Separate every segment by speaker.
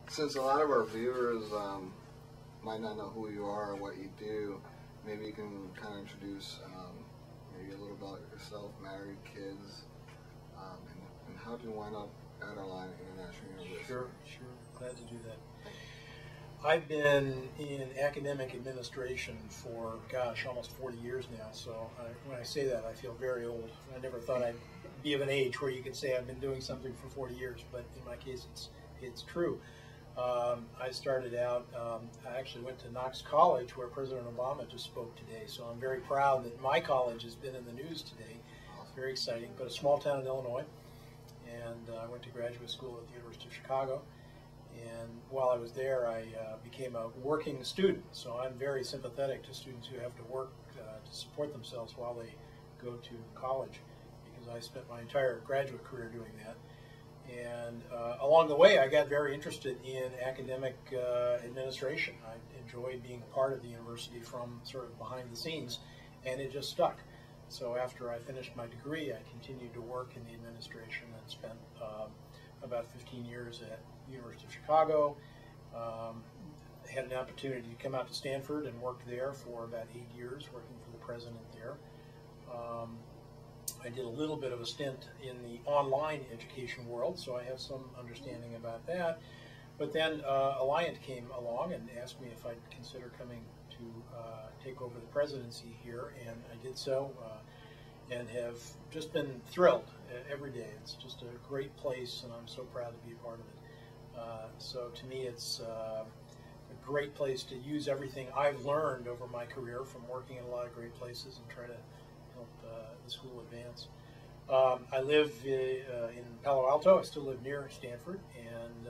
Speaker 1: Since a lot of our viewers might not know who you are or what you do, maybe you can kind of introduce maybe a little about yourself, married, kids, and how did you wind up at Alliant International University?
Speaker 2: Sure, glad to do that. I've been in academic administration for, gosh, almost 40 years now, so when I say that, I feel very old. I never thought I'd be of an age where you could say I've been doing something for 40 years, but in my case, it's true. I started out, I actually went to Knox College, where President Obama just spoke today, so I'm very proud that my college has been in the news today. It's very exciting, but a small town in Illinois, and I went to graduate school at the University of Chicago. And while I was there, I became a working student, so I'm very sympathetic to students who have to work to support themselves while they go to college, because I spent my entire graduate career doing that. And along the way, I got very interested in academic administration. I enjoyed being a part of the university from sort of behind the scenes, and it just stuck. So after I finished my degree, I continued to work in the administration and spent about 15 years at the University of Chicago. Had an opportunity to come out to Stanford and worked there for about 8 years, working for the president there. I did a little bit of a stint in the online education world, so I have some understanding about that. But then Alliant came along and asked me if I'd consider coming to take over the presidency here, and I did so, and have just been thrilled every day. It's just a great place, and I'm so proud to be a part of it. So to me, it's a great place to use everything I've learned over my career from working in a lot of great places and try to help the school advance. I live in Palo Alto. I still live near Stanford, and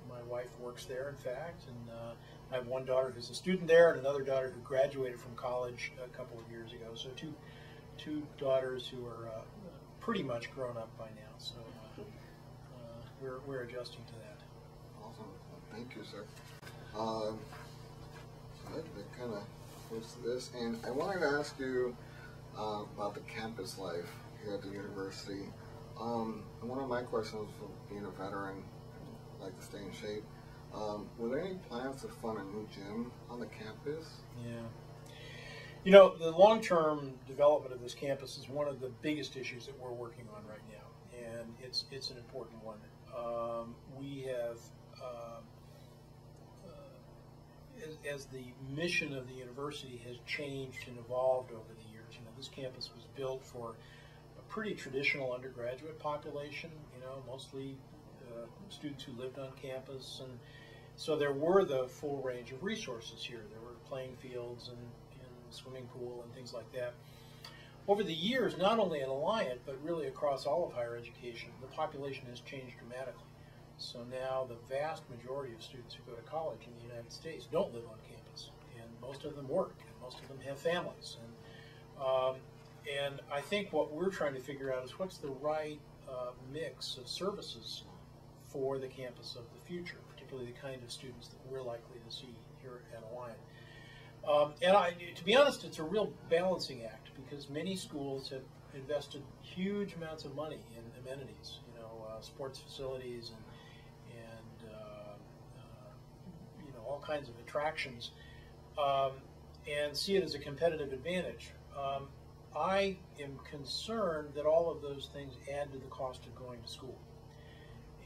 Speaker 2: my wife works there, in fact, and I have one daughter who's a student there and another daughter who graduated from college a couple of years ago. So two daughters who are pretty much grown up by now. So we're adjusting to that.
Speaker 1: Awesome. Thank you, sir. That kind of goes to this, and I wanted to ask you about the campus life here at the university. And one of my questions, for being a veteran, I like to stay in shape. Were there any plans to fund a new gym on the campus?
Speaker 2: Yeah. You know, the long-term development of this campus is one of the biggest issues that we're working on right now, and it's an important one. We have, as the mission of the university has changed and evolved over the years, you know, this campus was built for a pretty traditional undergraduate population, you know, mostly students who lived on campus, and so there were the full range of resources here. There were playing fields and swimming pool and things like that. Over the years, not only at Alliant, but really across all of higher education, the population has changed dramatically. So now the vast majority of students who go to college in the United States don't live on campus, and most of them work, and most of them have families. And I think what we're trying to figure out is what's the right mix of services for the campus of the future, particularly the kind of students that we're likely to see here at Alliant. And to be honest, it's a real balancing act, because many schools have invested huge amounts of money in amenities, you know, sports facilities and you know, all kinds of attractions, and see it as a competitive advantage. I am concerned that all of those things add to the cost of going to school.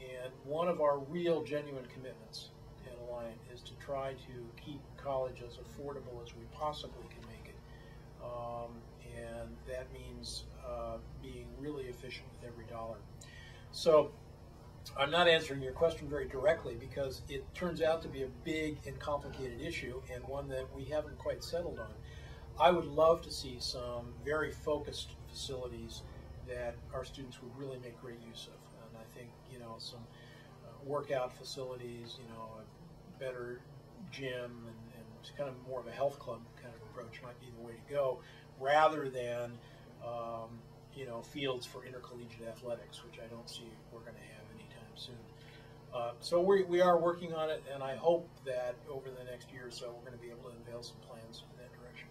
Speaker 2: And one of our real genuine commitments at Alliant is to try to keep college as affordable as we possibly can make it. And that means being really efficient with every dollar. So I'm not answering your question very directly, because it turns out to be a big and complicated issue, and one that we haven't quite settled on. I would love to see some very focused facilities that our students would really make great use of. And I think, you know, some workout facilities, you know, a better gym, and kind of more of a health club kind of approach might be the way to go, rather than you know, fields for intercollegiate athletics, which I don't see we're going to have anytime soon. So we are working on it, and I hope that over the next year or so we're going to be able to unveil some plans in that direction.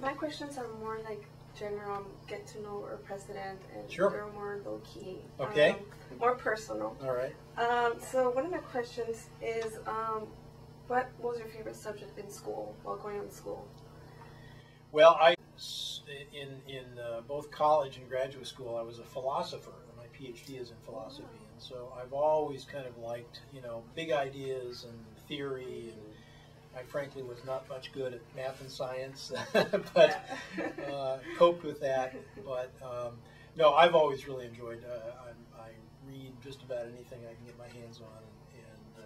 Speaker 3: My questions are more like general get to know our president, and
Speaker 2: Sure.
Speaker 3: they're more low key.
Speaker 2: Okay.
Speaker 3: More personal.
Speaker 2: All right.
Speaker 3: So one of my questions is, what was your favorite subject in school while going on school?
Speaker 2: Well, in both college and graduate school, I was a philosopher. My PhD is in philosophy, and so I've always kind of liked, big ideas and theory, and I frankly was not much good at math and science, but coped with that. But no, I've always really enjoyed. I read just about anything I can get my hands on, and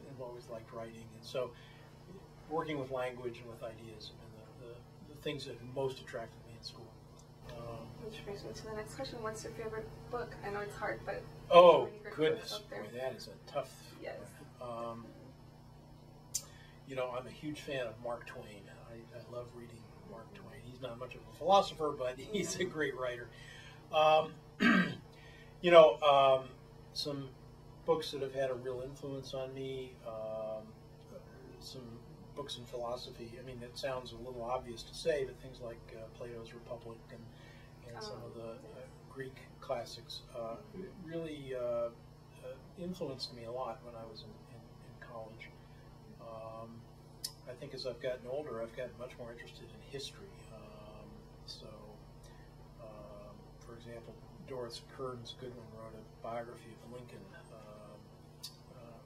Speaker 2: I've always liked writing, and so working with language and with ideas have been the things that have most attracted me in school.
Speaker 3: Which brings me to the next question. What's your favorite book? I know it's hard, but
Speaker 2: Oh goodness, boy, that is a tough.
Speaker 3: Yes.
Speaker 2: I'm a huge fan of Mark Twain. I love reading Mark Twain. He's not much of a philosopher, but he's a great writer. Some books that have had a real influence on me, some books in philosophy. I mean, it sounds a little obvious to say, but things like Plato's Republic and some of the Greek classics really influenced me a lot when I was in college. I think as I've gotten older, I've gotten much more interested in history. For example, Doris Kearns Goodwin wrote a biography of Lincoln,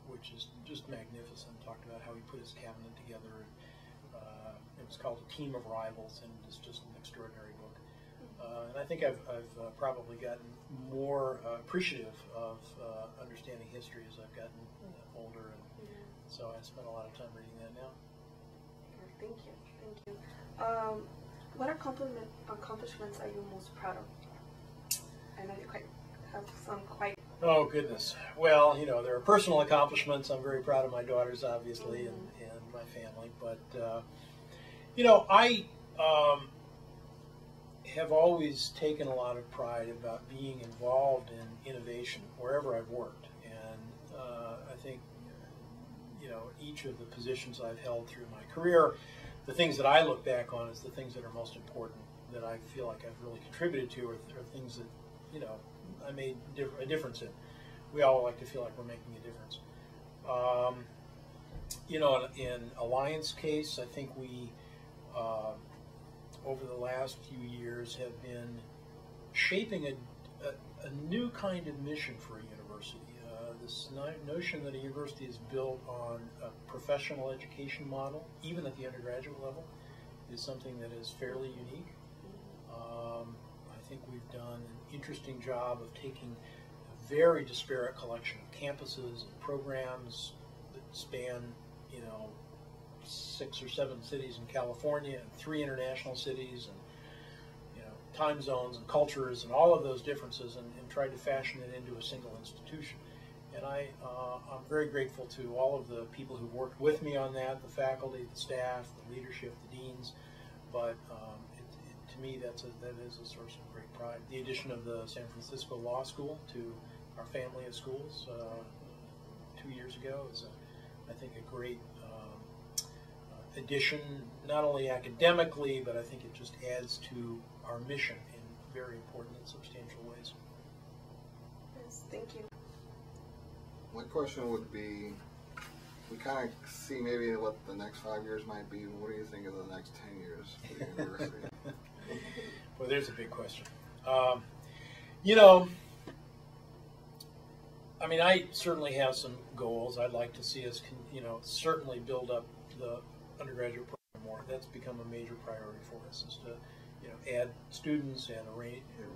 Speaker 2: which is just magnificent. Talked about how he put his cabinet together. It was called A Team of Rivals, and it's just an extraordinary book. And I think I've probably gotten more appreciative of understanding history as I've gotten older, and so I spend a lot of time reading that now.
Speaker 3: Thank you. What accomplishments are you most proud of? I know you have some quite.
Speaker 2: Oh goodness. Well, there are personal accomplishments. I'm very proud of my daughters, obviously, and my family. But I have always taken a lot of pride about being involved in innovation wherever I've worked, and I think each of the positions I've held through my career, the things that I look back on as the things that are most important, that I feel like I've really contributed to, are things that I made a difference in. We all like to feel like we're making a difference. In Alliant's case, I think we, over the last few years, have been shaping a new kind of mission for a university. This notion that a university is built on a professional education model, even at the undergraduate level, is something that is fairly unique. I think we've done an interesting job of taking a very disparate collection of campuses and programs that span, 6 or 7 cities in California and 3 international cities, and time zones and cultures and all of those differences, and tried to fashion it into a single institution. And I'm very grateful to all of the people who worked with me on that, the faculty, the staff, the leadership, the deans. But to me, that is a source of great pride. The addition of the San Francisco Law School to our family of schools 2 years ago is, I think, a great addition, not only academically, but I think it just adds to our mission in very important and substantial ways.
Speaker 3: Yes, thank you.
Speaker 1: My question would be, we kind of see maybe what the next 5 years might be. What do you think of the next 10 years for the university?
Speaker 2: Well, there's a big question. I certainly have some goals. I'd like to see us, certainly build up the undergraduate program more. That's become a major priority for us, is to, add students and a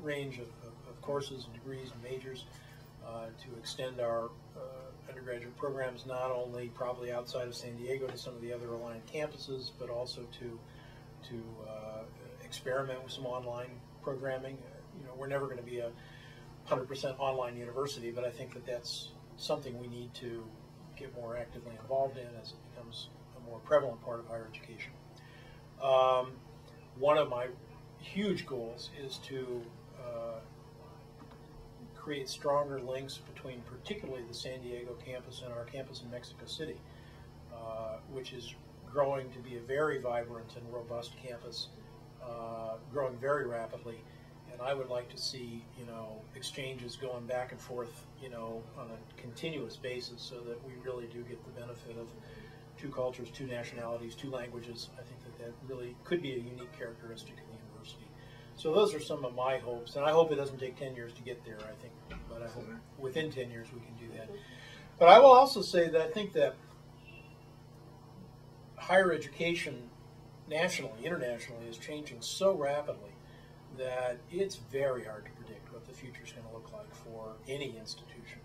Speaker 2: range of courses and degrees and majors, to extend our undergraduate programs not only probably outside of San Diego to some of the other Alliant campuses, but also to experiment with some online programming. We're never going to be a 100% online university, but I think that that's something we need to get more actively involved in as it becomes a more prevalent part of higher education. One of my huge goals is to create stronger links between particularly the San Diego campus and our campus in Mexico City, which is growing to be a very vibrant and robust campus. growing very rapidly. And I would like to see, exchanges going back and forth, on a continuous basis so that we really do get the benefit of two cultures, two nationalities, two languages. I think that really could be a unique characteristic of the university. So those are some of my hopes, and I hope it doesn't take 10 years to get there, I think, but I hope within 10 years we can do that. But I will also say that I think that higher education nationally, internationally, is changing so rapidly that it's very hard to predict what the future is going to look like for any institution.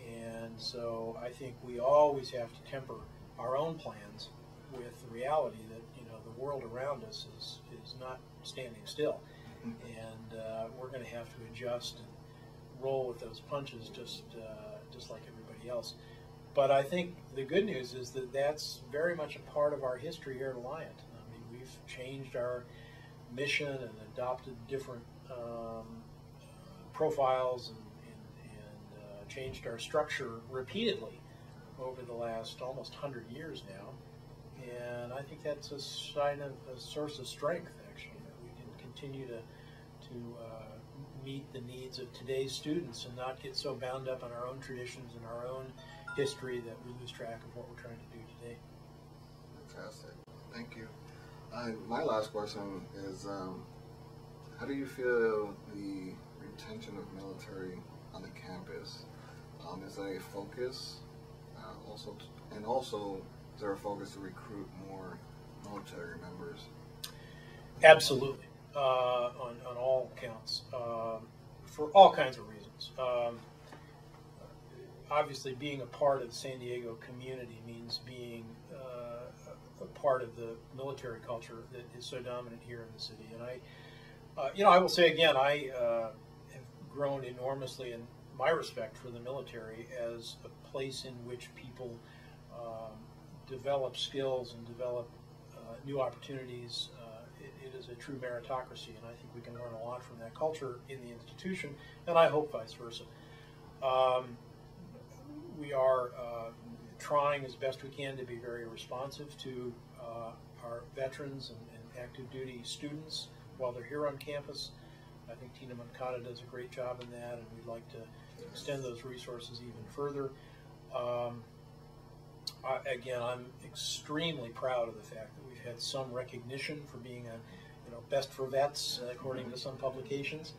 Speaker 2: And so I think we always have to temper our own plans with the reality that the world around us is not standing still, and we're going to have to adjust and roll with those punches just like everybody else. But I think the good news is that that's very much a part of our history here at Alliant. I mean, we've changed our mission and adopted different profiles and changed our structure repeatedly over the last almost 100 years now. And I think that's a sign of a source of strength, actually, that we can continue to meet the needs of today's students and not get so bound up in our own traditions and our own history that we lose track of what we're trying to do today.
Speaker 1: Fantastic. Thank you. My last question is, how do you feel the retention of military on the campus? Is there a focus? Also, is there a focus to recruit more military members?
Speaker 2: Absolutely, on all counts, for all kinds of reasons. Obviously, being a part of the San Diego community means being a part of the military culture that is so dominant here in the city. And I will say again, I have grown enormously in my respect for the military as a place in which people develop skills and develop new opportunities. It is a true meritocracy, and I think we can learn a lot from that culture in the institution, and I hope vice versa. We are trying as best we can to be very responsive to our veterans and active duty students while they're here on campus. I think Tina Mancata does a great job in that, and we'd like to extend those resources even further. Again, I'm extremely proud of the fact that we've had some recognition for being a best for vets, according to some publications.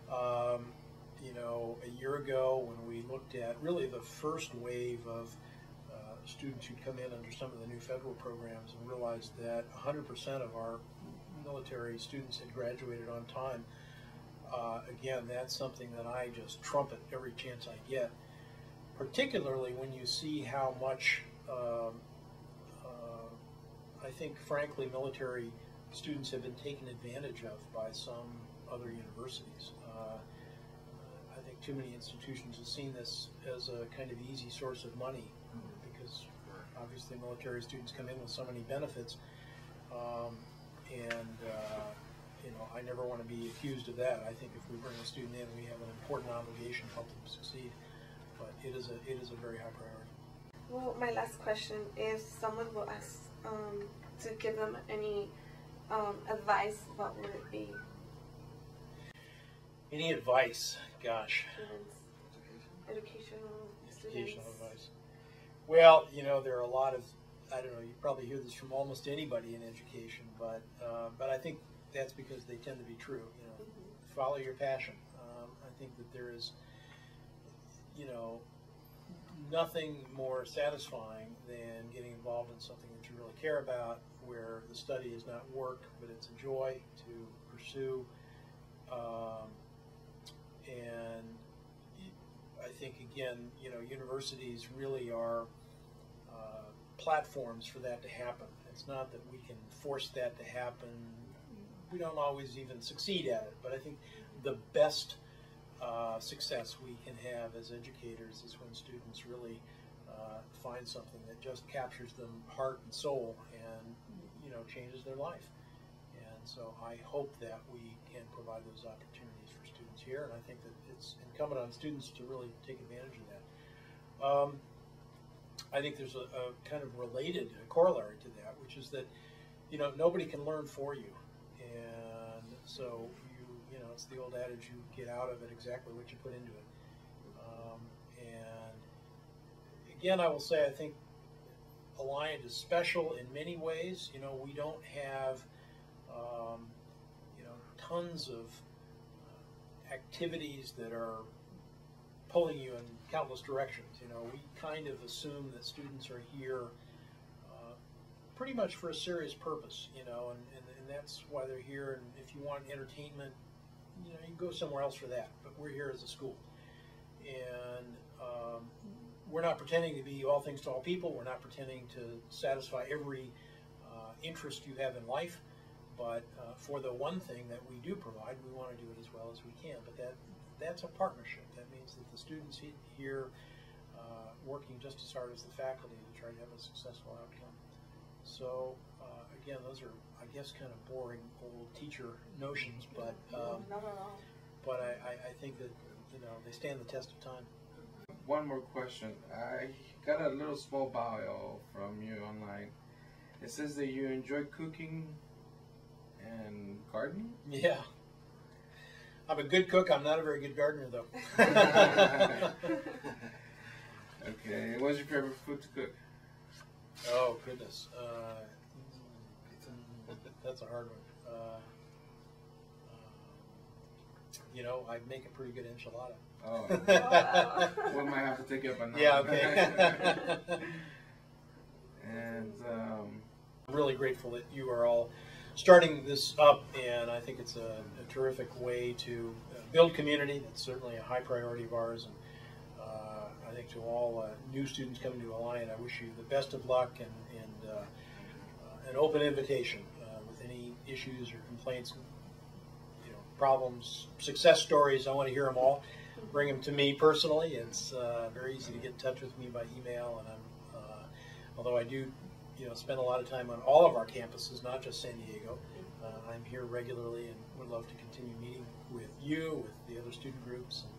Speaker 2: A year ago, when we looked at really the first wave of students who'd come in under some of the new federal programs and realized that 100% of our military students had graduated on time, again, that's something that I just trumpet every chance I get, particularly when you see how much I think, frankly, military students have been taken advantage of by some other universities. I think too many institutions have seen this as a kind of easy source of money because obviously military students come in with so many benefits, I never want to be accused of that. I think if we bring a student in, we have an important obligation to help them succeed, but it is a very high priority.
Speaker 3: Well, my last question, if someone will ask to give them any advice, what would it be?
Speaker 2: Any advice? Gosh.
Speaker 3: Educational
Speaker 2: advice. Well, there are a lot of, I don't know, you probably hear this from almost anybody in education, but I think that's because they tend to be true. Follow your passion. I think that there is, nothing more satisfying than getting involved in something that you really care about, where the study is not work, but it's a joy to pursue. And I think, again, universities really are platforms for that to happen. It's not that we can force that to happen. We don't always even succeed at it, but I think the best success we can have as educators is when students really find something that just captures them heart and soul and changes their life. And so I hope that we can provide those opportunities for students here, and I think that it's incumbent on students to really take advantage of that. I think there's a kind of related corollary to that, which is that nobody can learn for you. And so you know, it's the old adage, you get out of it exactly what you put into it. And again, I will say, I think Alliant is special in many ways. You know, we don't have, you know, tons of activities that are pulling you in countless directions. You know, we kind of assume that students are here pretty much for a serious purpose, you know, and that's why they're here. And if you want entertainment, you know, you can go somewhere else for that. But we're here as a school. And we're not pretending to be all things to all people. We're not pretending to satisfy every interest you have in life. But for the one thing that we do provide, we want to do it as well as we can. But that's a partnership. That means that the students here working just as hard as the faculty to try to have a successful outcome. So again, those are, I guess, kind of boring old teacher notions, but
Speaker 3: not at all.
Speaker 2: But I think that, you know, they stand the test of time.
Speaker 4: One more question. I got a little small bio from you online. It says that you enjoy cooking and gardening?
Speaker 2: Yeah. I'm a good cook. I'm not a very good gardener, though.
Speaker 4: Okay. What's your favorite food to cook?
Speaker 2: Oh, goodness. That's a hard one. You know, I make a pretty good enchilada.
Speaker 4: Oh. We might have to take you up on that.
Speaker 2: Yeah, okay.
Speaker 4: And
Speaker 2: I'm really grateful that you are all starting this up, and I think it's a terrific way to build community. That's certainly a high priority of ours. And I think to all new students coming to Alliant, I wish you the best of luck and an open invitation with any issues or complaints, you know, problems, success stories. I want to hear them all. Bring them to me personally. It's very easy to get in touch with me by email, and although I do, you know, spend a lot of time on all of our campuses, not just San Diego. I'm here regularly and would love to continue meeting with you, with the other student groups. And,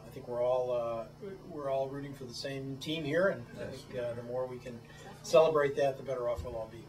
Speaker 2: I think we're all rooting for the same team here, and I think the more we can celebrate that, the better off we'll all be.